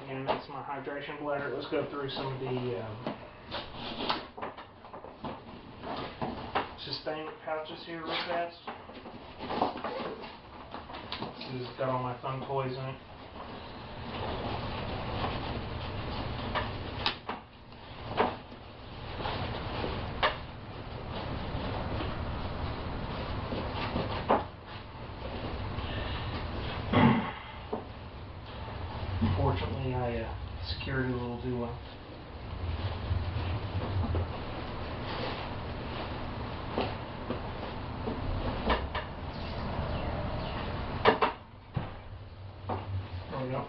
I'm going to mix my hydration bladder. Let's go through some of the sustainment pouches here real fast. This has got all my fun toys in it. Fortunately, I secured it a little too well. There we go.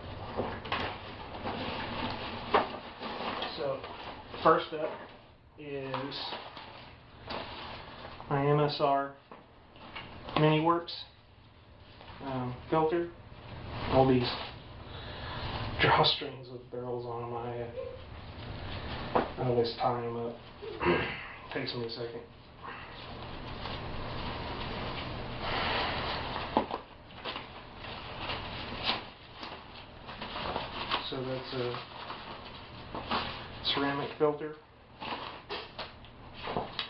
So, first up is my MSR Mini Works filter. All these drawstrings with barrels on them. I always tie them up. Takes me a second. So that's a ceramic filter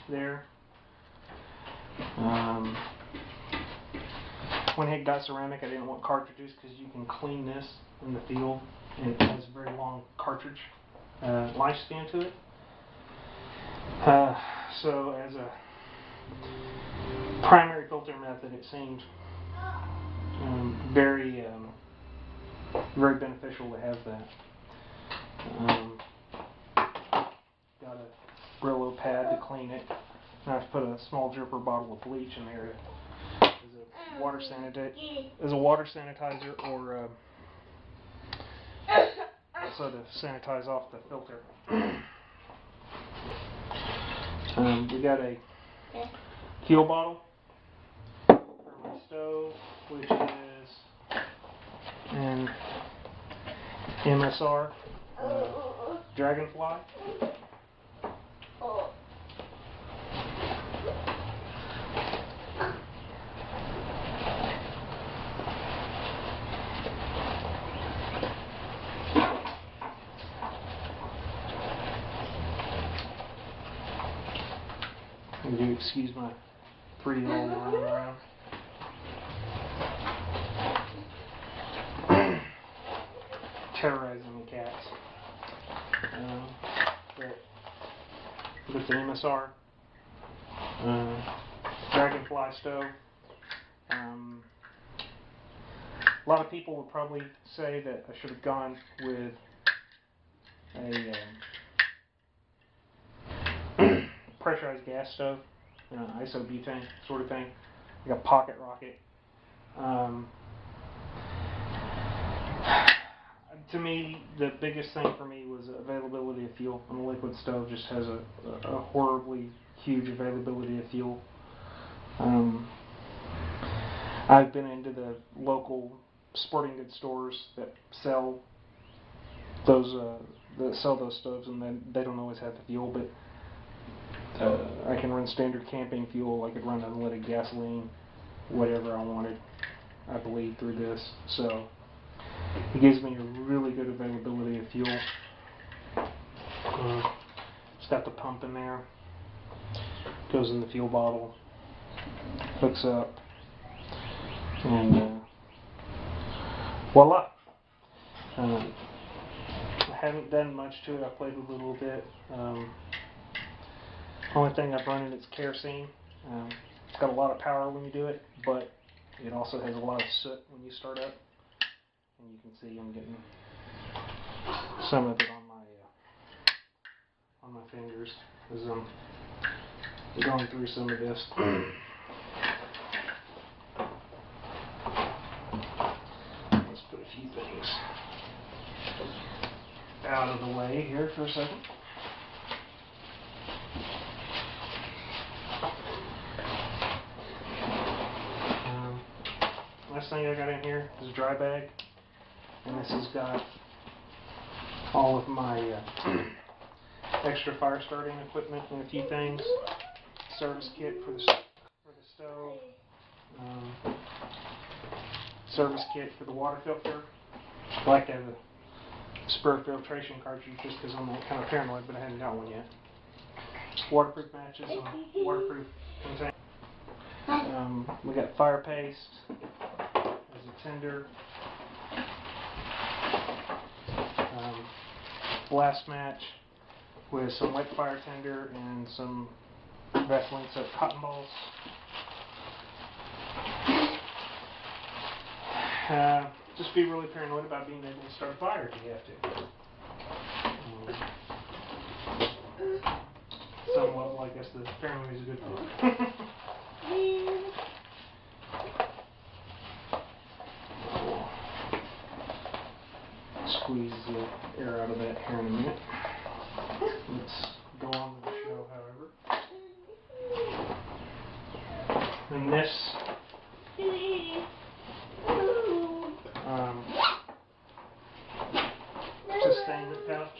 there. Went ahead and got ceramic. I didn't want cartridges because you can clean this in the field, and it has a very long cartridge lifespan to it. So as a primary filter method, it seemed very beneficial to have that. Got a Brillo pad to clean it. I have to put a small dripper bottle of bleach in there as a water sanitizer, or also to sanitize off the filter. We got a fuel bottle for my stove, which is an MSR Dragonfly. You do excuse my 3-year-old running around. Terrorizing the cats. But with the MSR Dragonfly stove, a lot of people would probably say that I should have gone with a pressurized gas stove, isobutane sort of thing, like a pocket rocket. To me, the biggest thing for me was availability of fuel. And the liquid stove just has a horribly huge availability of fuel. I've been into the local sporting goods stores that sell those stoves, and they don't always have the fuel, but I can run standard camping fuel. I could run unleaded gasoline, whatever I wanted, I believe, through this. So it gives me a really good availability of fuel. It's got the pump in there. Goes in the fuel bottle. Hooks up. And voila. I haven't done much to it. I played with it a little bit. Only thing I've run in is kerosene. It's got a lot of power when you do it, but it also has a lot of soot when you start up. And you can see I'm getting some of it on my fingers as I'm going through some of this. Let's put a few things out of the way here for a second. Last thing I got in here is a dry bag, and this has got all of my extra fire starting equipment and a few things. Service kit for the stove, service kit for the water filter. I like to have a spur filtration cartridge just because I'm kind of paranoid, but I haven't got one yet. Waterproof matches on waterproof container. We got fire paste as a tinder. Blast match with some wet fire tinder and some Vaseline soaked cotton balls. Just be really paranoid about being able to start a fire if you have to. Some level, I guess the paranoia is a good thing. Squeeze the air out of that here in a minute. Let's go on with the show, however. And this sustainment pouch.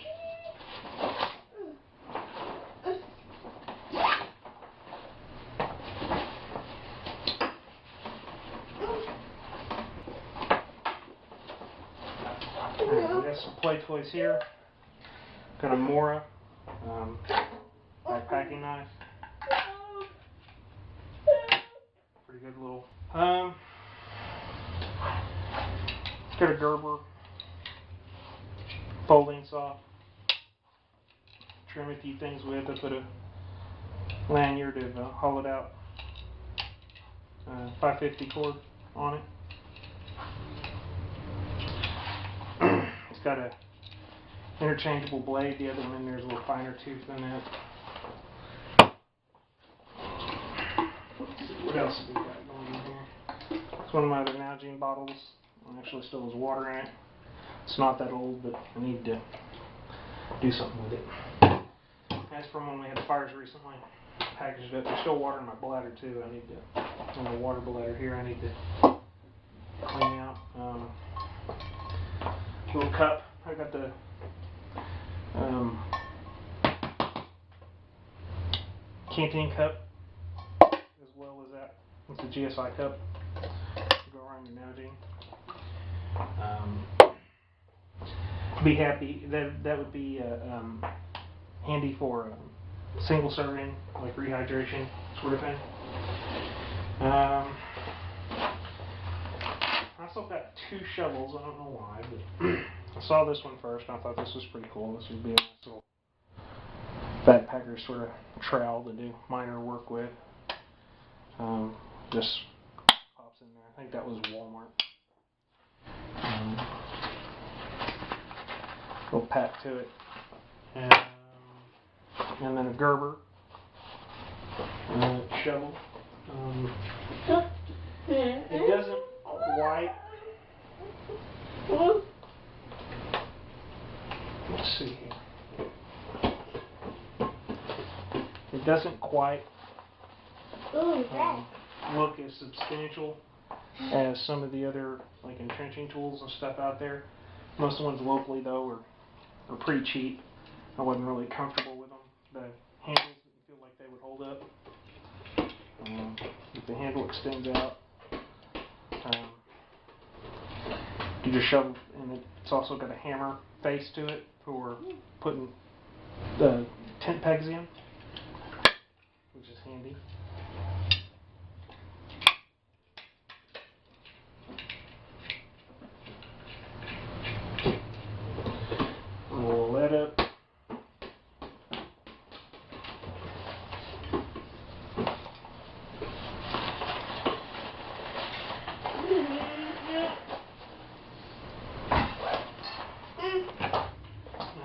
We got some play toys here. Got a Mora backpacking knife. Pretty good little. Got a Gerber folding saw. Trim a few things with. I put a lanyard of hollowed out 550 cord on it. It's got a interchangeable blade. The other one in there is a little finer tooth than that. Let's see, what else have we got going in here? It's one of my other Nalgene bottles. It actually still has water in it. It's not that old, but I need to do something with it. That's from when we had fires recently. Packaged it. There's still water in my bladder too. I need to, in the water bladder here, I need to clean out. Little cup. I got the canteen cup as well as that. It's a GSI cup. Go around your Nalgene. Be happy. That would be handy for single serving, like rehydration sort of thing. I also got 2 shovels. I don't know why, but I saw this one first and I thought this was pretty cool. This would be a nice little backpacker sort of trowel to do minor work with. Just pops in there. I think that was Walmart. Little pack to it. And then a Gerber shovel. It doesn't quite. Let's see here. It doesn't quite look as substantial as some of the other like entrenching tools and stuff out there. Most of the ones locally though are pretty cheap. I wasn't really comfortable with them. The handles didn't feel like they would hold up. If the handle extends out, you just shove it, and it's also got a hammer face to it for putting the tent pegs in, which is handy. Roll that up.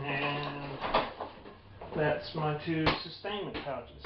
And that's my 2 sustainment pouches.